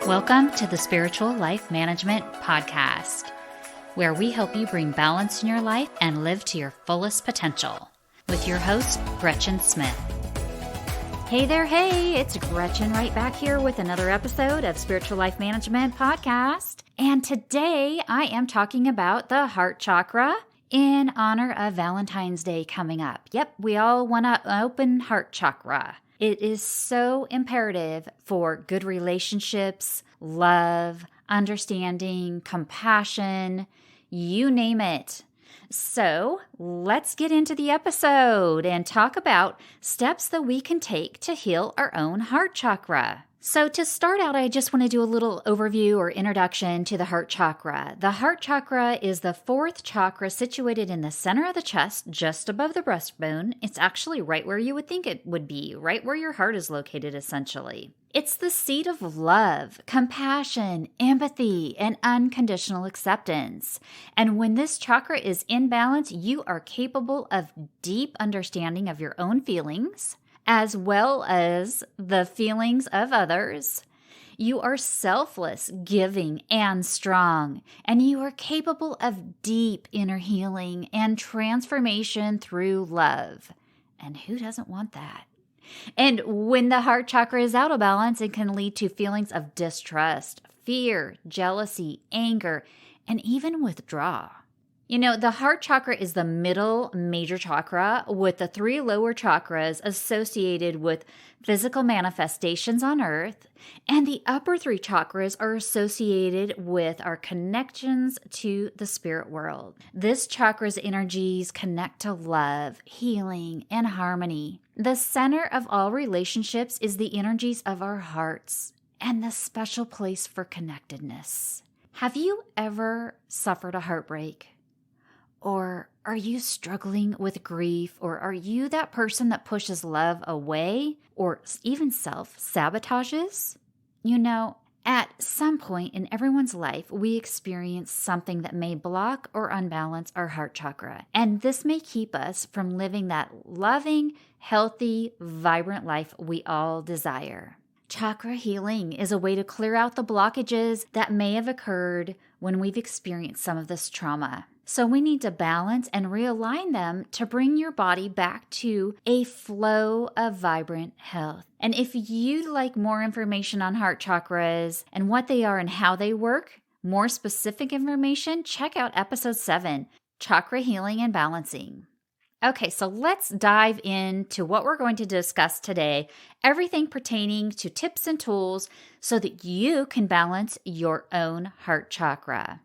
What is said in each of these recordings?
Welcome to the Spiritual Life Management Podcast, where we help you bring balance in your life and live to your fullest potential. With your host, Gretchen Smith. Hey there, hey, it's Gretchen right back here with another episode of Spiritual Life Management Podcast. And today I am talking about the heart chakra in honor of Valentine's Day coming up. Yep, we all want to open heart chakra. It is so imperative for good relationships, love, understanding, compassion, you name it. So let's get into the episode and talk about steps that we can take to heal our own heart chakra. So to start out, I just want to do a little overview or introduction to the heart chakra. The heart chakra is the fourth chakra situated in the center of the chest, just above the breastbone. It's actually right where you would think it would be, right where your heart is located, essentially. It's the seat of love, compassion, empathy, and unconditional acceptance. And when this chakra is in balance, you are capable of deep understanding of your own feelings, as well as the feelings of others. You are selfless, giving, and strong, and you are capable of deep inner healing and transformation through love. And who doesn't want that? And when the heart chakra is out of balance, it can lead to feelings of distrust, fear, jealousy, anger, and even withdrawal. You know, the heart chakra is the middle major chakra with the three lower chakras associated with physical manifestations on earth, and the upper three chakras are associated with our connections to the spirit world. This chakra's energies connect to love, healing, and harmony. The center of all relationships is the energies of our hearts and the special place for connectedness. Have you ever suffered a heartbreak? Or are you struggling with grief? Or are you that person that pushes love away or even self-sabotages? You know, at some point in everyone's life, we experience something that may block or unbalance our heart chakra. And this may keep us from living that loving, healthy, vibrant life we all desire. Chakra healing is a way to clear out the blockages that may have occurred when we've experienced some of this trauma. So we need to balance and realign them to bring your body back to a flow of vibrant health. And if you'd like more information on heart chakras and what they are and how they work, more specific information, check out episode 7, Chakra Healing and Balancing. Okay, so let's dive into what we're going to discuss today, everything pertaining to tips and tools so that you can balance your own heart chakra.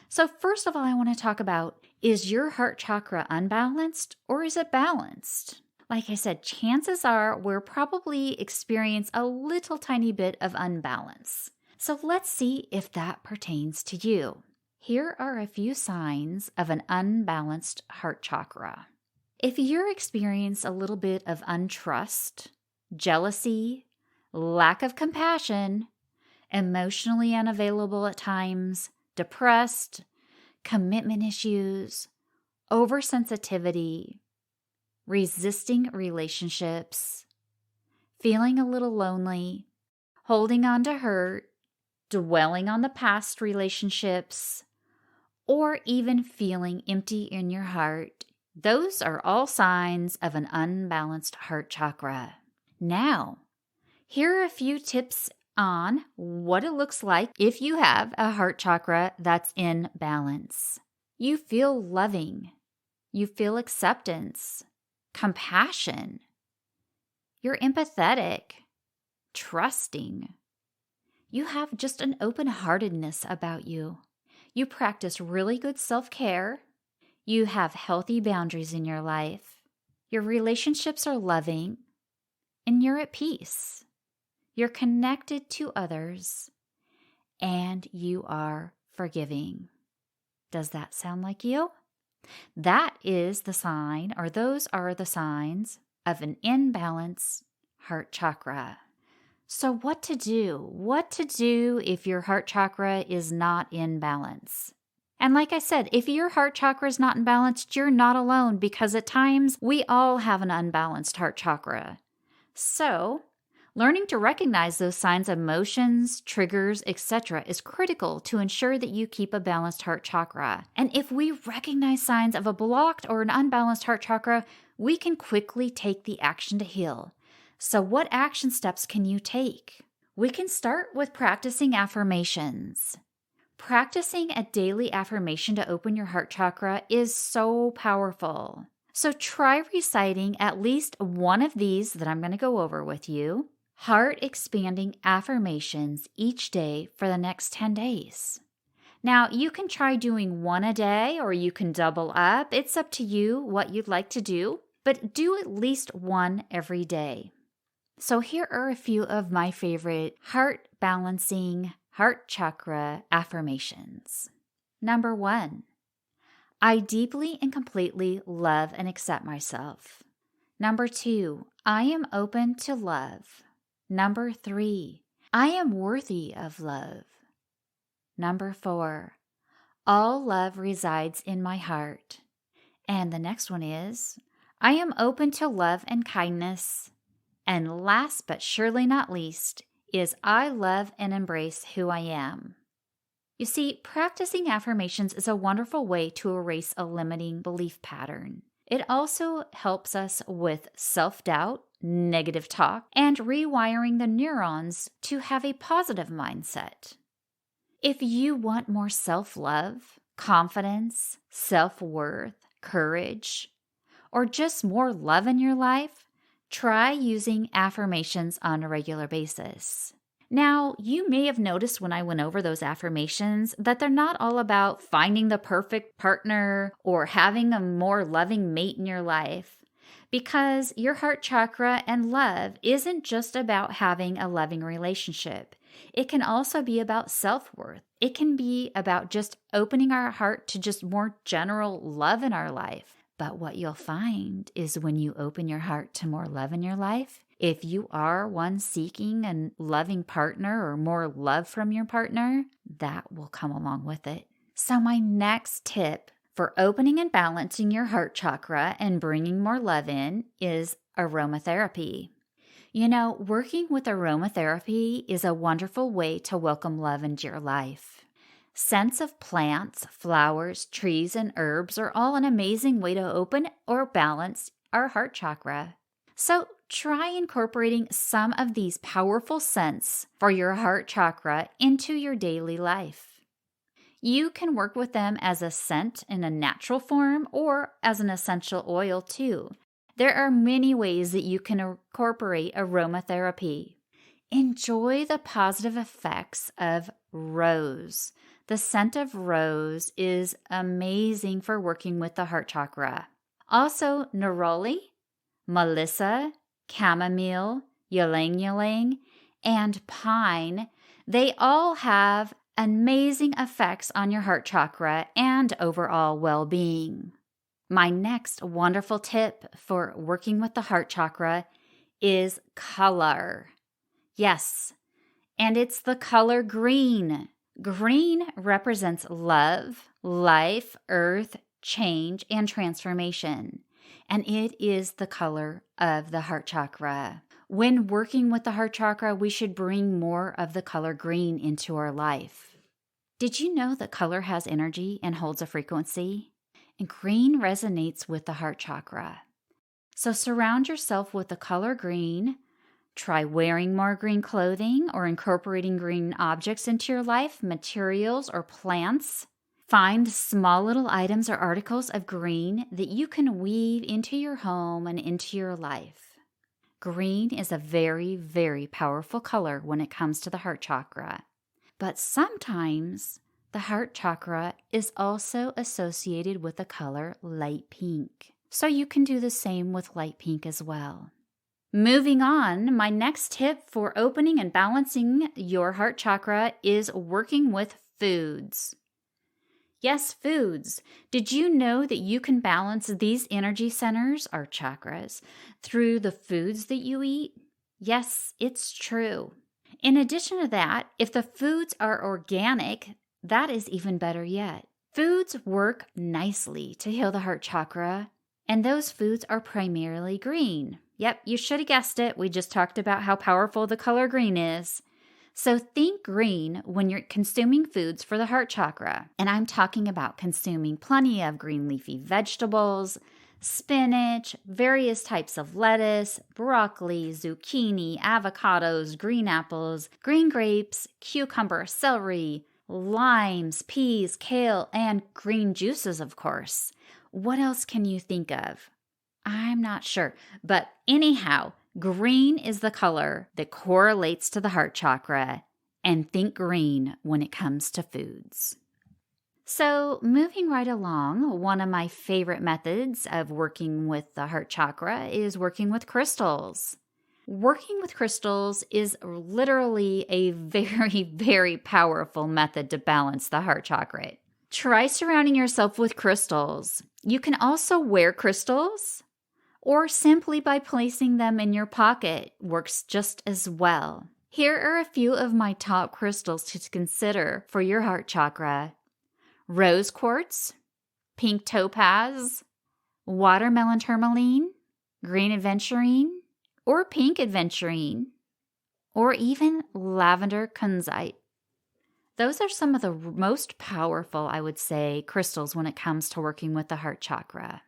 So first of all, I want to talk about, is your heart chakra unbalanced or is it balanced? Like I said, chances are we'll probably experience a little tiny bit of unbalance. So let's see if that pertains to you. Here are a few signs of an unbalanced heart chakra. If you're experiencing a little bit of untrust, jealousy, lack of compassion, emotionally unavailable at times, depressed, commitment issues, oversensitivity, resisting relationships, feeling a little lonely, holding on to hurt, dwelling on the past relationships, or even feeling empty in your heart, those are all signs of an unbalanced heart chakra. Now, here are a few tips on what it looks like if you have a heart chakra that's in balance. You feel loving. You feel acceptance, compassion. You're empathetic, trusting. You have just an open-heartedness about you. You practice really good self-care. You have healthy boundaries in your life. Your relationships are loving, and you're at peace. You're connected to others, and you are forgiving. Does that sound like you? That is the sign, or those are the signs of an imbalanced heart chakra. So what to do? What to do if your heart chakra is not in balance? And like I said, if your heart chakra is not in balance, you're not alone, because at times we all have an unbalanced heart chakra. So Learning to recognize those signs of emotions, triggers, etc. is critical to ensure that you keep a balanced heart chakra. And if we recognize signs of a blocked or an unbalanced heart chakra, we can quickly take the action to heal. So what action steps can you take? We can start with practicing affirmations. Practicing a daily affirmation to open your heart chakra is so powerful. So try reciting at least one of these that I'm going to go over with you. Heart-expanding affirmations each day for the next 10 days. Now, you can try doing one a day or you can double up. It's up to you what you'd like to do, but do at least one every day. So here are a few of my favorite heart-balancing heart chakra affirmations. Number 1, I deeply and completely love and accept myself. Number 2, I am open to love. Number 3, I am worthy of love. Number 4, all love resides in my heart. And the next one is, I am open to love and kindness. And last but surely not least is, I love and embrace who I am. You see, practicing affirmations is a wonderful way to erase a limiting belief pattern. It also helps us with self-doubt, negative talk, and rewiring the neurons to have a positive mindset. If you want more self-love, confidence, self-worth, courage, or just more love in your life, try using affirmations on a regular basis. Now, you may have noticed when I went over those affirmations that they're not all about finding the perfect partner or having a more loving mate in your life, because your heart chakra and love isn't just about having a loving relationship. It can also be about self-worth. It can be about just opening our heart to just more general love in our life. But what you'll find is when you open your heart to more love in your life, if you are one seeking a loving partner or more love from your partner, that will come along with it. So my next tip for opening and balancing your heart chakra and bringing more love in is aromatherapy. You know, working with aromatherapy is a wonderful way to welcome love into your life. Scents of plants, flowers, trees, and herbs are all an amazing way to open or balance our heart chakra. So try incorporating some of these powerful scents for your heart chakra into your daily life. You can work with them as a scent in a natural form or as an essential oil too. There are many ways that you can incorporate aromatherapy. Enjoy the positive effects of rose. The scent of rose is amazing for working with the heart chakra. Also, neroli, melissa, chamomile, ylang ylang, and pine, they all have amazing effects on your heart chakra and overall well-being. My next wonderful tip for working with the heart chakra is color. Yes, and it's the color green. Green represents love, life, earth, change, and transformation. And it is the color of the heart chakra. When working with the heart chakra, we should bring more of the color green into our life. Did you know that color has energy and holds a frequency? And green resonates with the heart chakra. So surround yourself with the color green. Try wearing more green clothing or incorporating green objects into your life, materials or plants. Find small little items or articles of green that you can weave into your home and into your life. Green is a very, very powerful color when it comes to the heart chakra. But sometimes the heart chakra is also associated with the color light pink. So you can do the same with light pink as well. Moving on, my next tip for opening and balancing your heart chakra is working with foods. Yes, foods. Did you know that you can balance these energy centers, or chakras, through the foods that you eat? Yes, it's true. In addition to that, if the foods are organic, that is even better yet. Foods work nicely to heal the heart chakra, and those foods are primarily green. Yep, you should have guessed it. We just talked about how powerful the color green is. So think green when you're consuming foods for the heart chakra. And I'm talking about consuming plenty of green leafy vegetables, spinach, various types of lettuce, broccoli, zucchini, avocados, green apples, green grapes, cucumber, celery, limes, peas, kale, and green juices, of course. What else can you think of? I'm not sure. But anyhow, green is the color that correlates to the heart chakra, and think green when it comes to foods. So moving right along, one of my favorite methods of working with the heart chakra is working with crystals. Working with crystals is literally a very, very powerful method to balance the heart chakra. Try surrounding yourself with crystals. You can also wear crystals, or simply by placing them in your pocket works just as well. Here are a few of my top crystals to consider for your heart chakra. Rose quartz, pink topaz, watermelon tourmaline, green aventurine, or pink aventurine, or even lavender kunzite. Those are some of the most powerful, I would say, crystals when it comes to working with the heart chakra.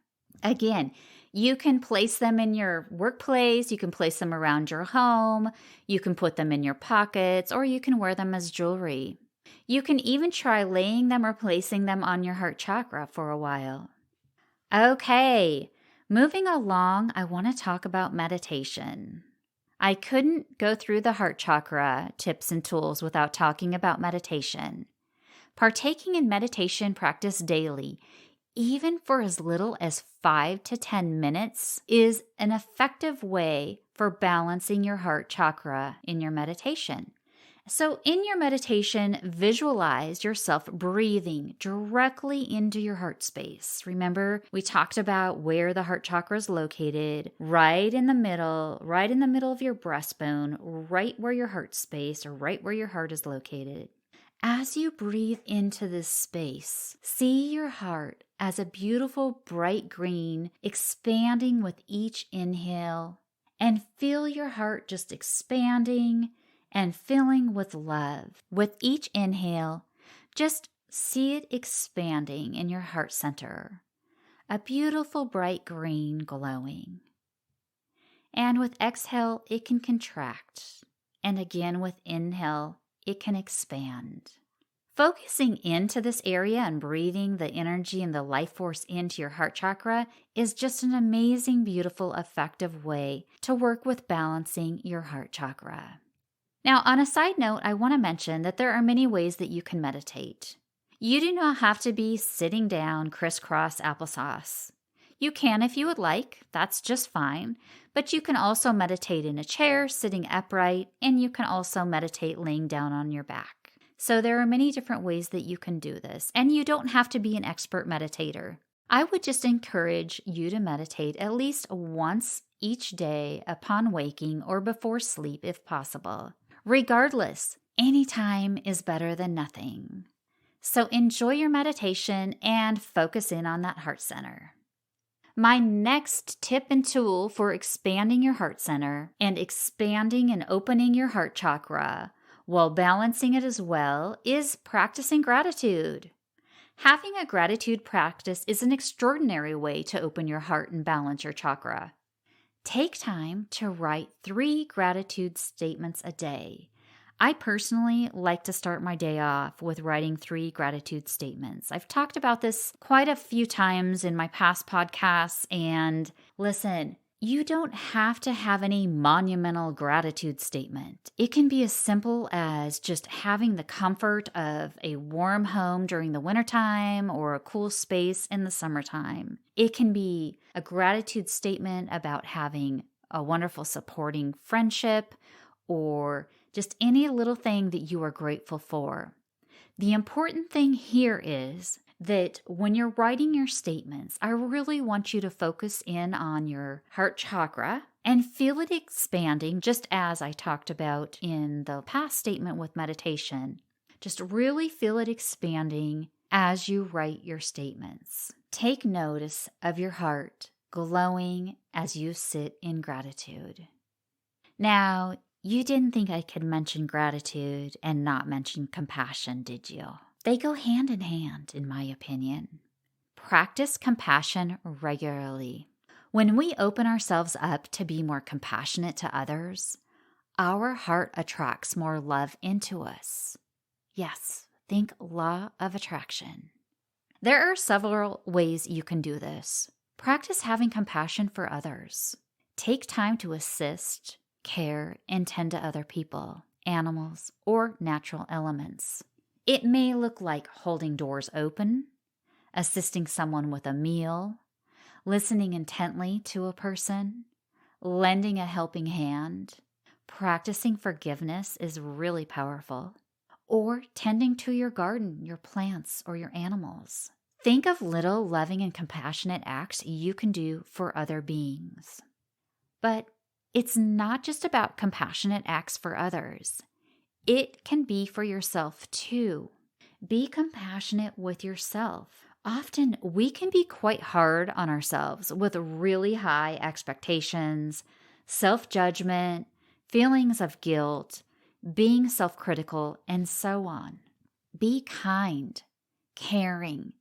Again, you can place them in your workplace, you can place them around your home, you can put them in your pockets, or you can wear them as jewelry. You can even try laying them or placing them on your heart chakra for a while. Okay, moving along, I want to talk about meditation. I couldn't go through the heart chakra tips and tools without talking about meditation. Partaking in meditation practice daily, even for as little as 5 to 10 minutes, is an effective way for balancing your heart chakra in your meditation. So in your meditation, visualize yourself breathing directly into your heart space. Remember, we talked about where the heart chakra is located, right in the middle of your breastbone, right where your heart space or right where your heart is located. As you breathe into this space, see your heart as a beautiful bright green expanding with each inhale, and feel your heart just expanding and filling with love. With each inhale, just see it expanding in your heart center, a beautiful bright green glowing. And with exhale, it can contract. And again, with inhale, it can expand. Focusing into this area and breathing the energy and the life force into your heart chakra is just an amazing, beautiful, effective way to work with balancing your heart chakra. Now, on a side note, I want to mention that there are many ways that you can meditate. You do not have to be sitting down crisscross applesauce. You can if you would like, that's just fine, but you can also meditate in a chair, sitting upright, and you can also meditate laying down on your back. So there are many different ways that you can do this, and you don't have to be an expert meditator. I would just encourage you to meditate at least once each day upon waking or before sleep if possible. Regardless, any time is better than nothing. So enjoy your meditation and focus in on that heart center. My next tip and tool for expanding your heart center and expanding and opening your heart chakra while balancing it as well is practicing gratitude. Having a gratitude practice is an extraordinary way to open your heart and balance your chakra. Take time to write 3 gratitude statements a day. I personally like to start my day off with writing 3 gratitude statements. I've talked about this quite a few times in my past podcasts, and listen, you don't have to have any monumental gratitude statement. It can be as simple as just having the comfort of a warm home during the wintertime or a cool space in the summertime. It can be a gratitude statement about having a wonderful supporting friendship or just any little thing that you are grateful for. The important thing here is that when you're writing your statements, I really want you to focus in on your heart chakra and feel it expanding, just as I talked about in the past statement with meditation. Just really feel it expanding as you write your statements. Take notice of your heart glowing as you sit in gratitude. Now, you didn't think I could mention gratitude and not mention compassion, did you? They go hand in hand, in my opinion. Practice compassion regularly. When we open ourselves up to be more compassionate to others, our heart attracts more love into us. Yes, think law of attraction. There are several ways you can do this. Practice having compassion for others. Take time to assist, care, and tend to other people, animals, or natural elements. It may look like holding doors open, assisting someone with a meal, listening intently to a person, lending a helping hand. Practicing forgiveness is really powerful. Or tending to your garden, your plants, or your animals. Think of little loving and compassionate acts you can do for other beings. But it's not just about compassionate acts for others. It can be for yourself too. Be compassionate with yourself. Often we can be quite hard on ourselves with really high expectations, self-judgment, feelings of guilt, being self-critical, and so on. Be kind, caring,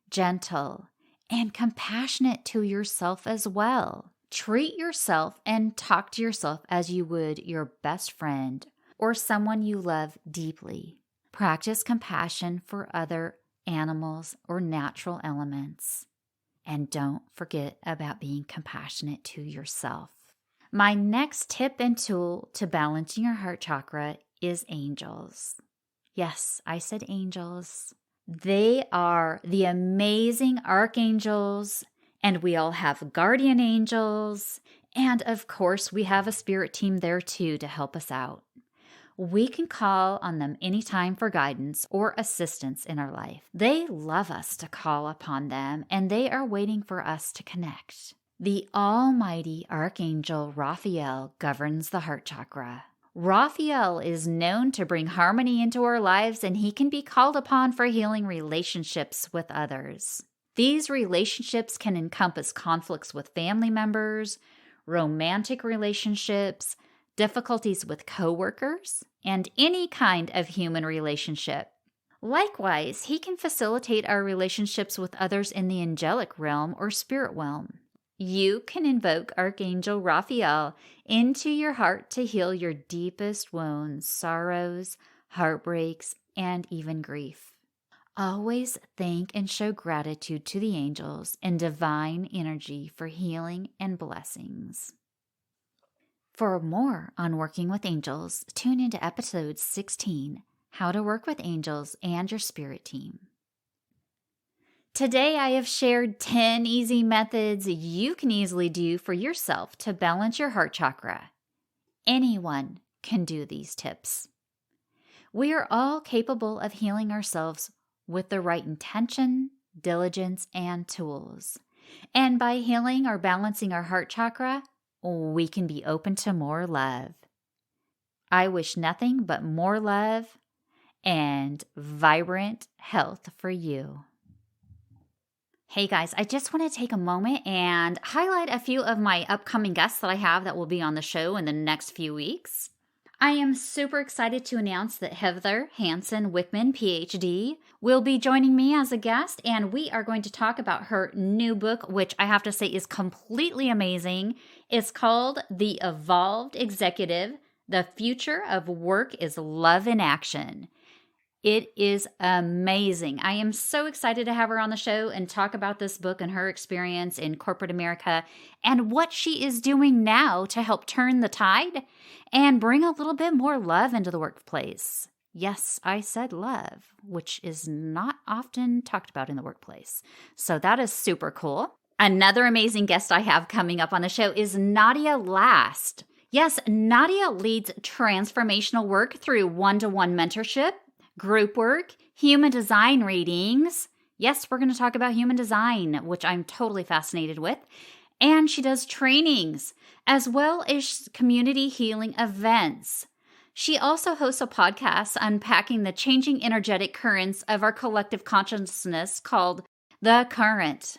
gentle, and compassionate to yourself as well. Treat yourself and talk to yourself as you would your best friend or someone you love deeply. Practice compassion for other animals or natural elements. And don't forget about being compassionate to yourself. My next tip and tool to balancing your heart chakra is angels. Yes, I said angels. They are the amazing archangels, and we all have guardian angels, and of course we have a spirit team there too to help us out. We can call on them anytime for guidance or assistance in our life. They love us to call upon them, and they are waiting for us to connect. The almighty Archangel Raphael governs the heart chakra. Raphael is known to bring harmony into our lives, and he can be called upon for healing relationships with others. These relationships can encompass conflicts with family members, romantic relationships, difficulties with coworkers, and any kind of human relationship. Likewise, he can facilitate our relationships with others in the angelic realm or spirit realm. You can invoke Archangel Raphael into your heart to heal your deepest wounds, sorrows, heartbreaks, and even grief. Always thank and show gratitude to the angels and divine energy for healing and blessings. For more on working with angels, tune into episode 16, How to Work with Angels and Your Spirit Team. Today, I have shared 10 easy methods you can easily do for yourself to balance your heart chakra. Anyone can do these tips. We are all capable of healing ourselves with the right intention, diligence, and tools. And by healing or balancing our heart chakra, we can be open to more love. I wish nothing but more love and vibrant health for you. Hey guys, I just want to take a moment and highlight a few of my upcoming guests that I have that will be on the show in the next few weeks. I am super excited to announce that Heather Hansen Wickman, PhD, will be joining me as a guest, and we are going to talk about her new book, which I have to say is completely amazing. It's called The Evolved Executive: The Future of Work is Love in Action. It is amazing. I am so excited to have her on the show and talk about this book and her experience in corporate America and what she is doing now to help turn the tide and bring a little bit more love into the workplace. Yes, I said love, which is not often talked about in the workplace. So that is super cool. Another amazing guest I have coming up on the show is Nadia Last. Yes, Nadia leads transformational work through one-to-one mentorship, group work, human design readings. Yes, we're going to talk about human design, which I'm totally fascinated with. And she does trainings as well as community healing events. She also hosts a podcast unpacking the changing energetic currents of our collective consciousness called The Current.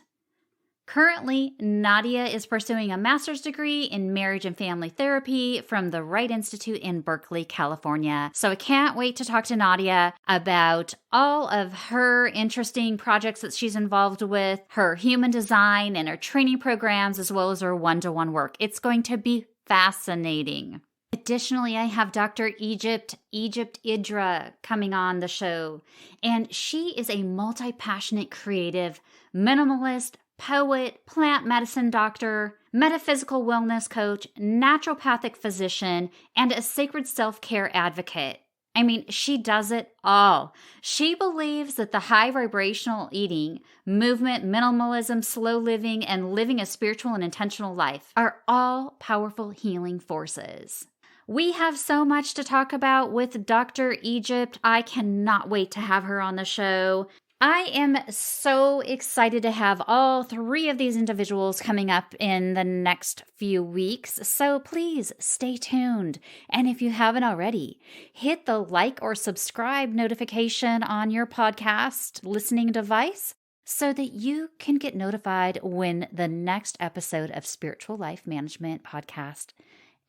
Currently, Nadia is pursuing a master's degree in marriage and family therapy from the Wright Institute in Berkeley, California. So I can't wait to talk to Nadia about all of her interesting projects that she's involved with, her human design and her training programs, as well as her one-to-one work. It's going to be fascinating. Additionally, I have Dr. Egypt Idra coming on the show, and she is a multi-passionate creative, minimalist, poet, plant medicine doctor, metaphysical wellness coach, naturopathic physician, and a sacred self-care advocate. I mean, she does it all. She believes that the high vibrational eating, movement, minimalism, slow living, and living a spiritual and intentional life are all powerful healing forces. We have so much to talk about with Dr. Egypt. I cannot wait to have her on the show. I am so excited to have all three of these individuals coming up in the next few weeks, so please stay tuned. And if you haven't already, hit the like or subscribe notification on your podcast listening device so that you can get notified when the next episode of Spiritual Life Management Podcast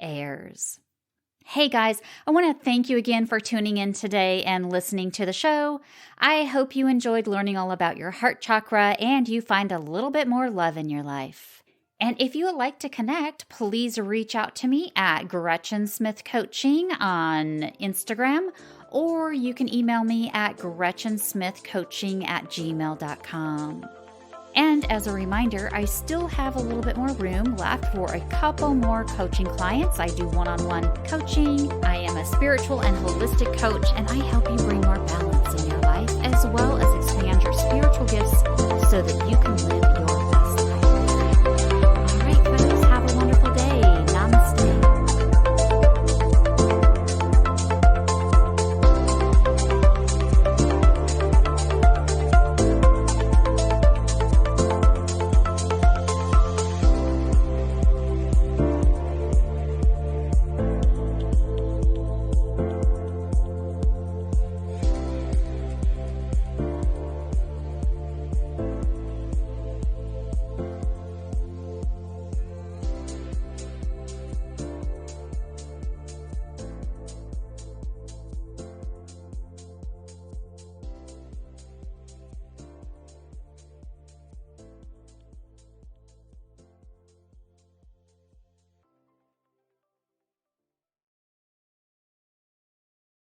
airs. Hey guys, I want to thank you again for tuning in today and listening to the show. I hope you enjoyed learning all about your heart chakra and you find a little bit more love in your life. And if you would like to connect, please reach out to me at Gretchen Smith Coaching on Instagram, or you can email me at GretchenSmithCoaching@gmail.com. And as a reminder, I still have a little bit more room left for a couple more coaching clients. I do one-on-one coaching. I am a spiritual and holistic coach, and I help you bring more balance in your life, as well as expand your spiritual gifts so that you can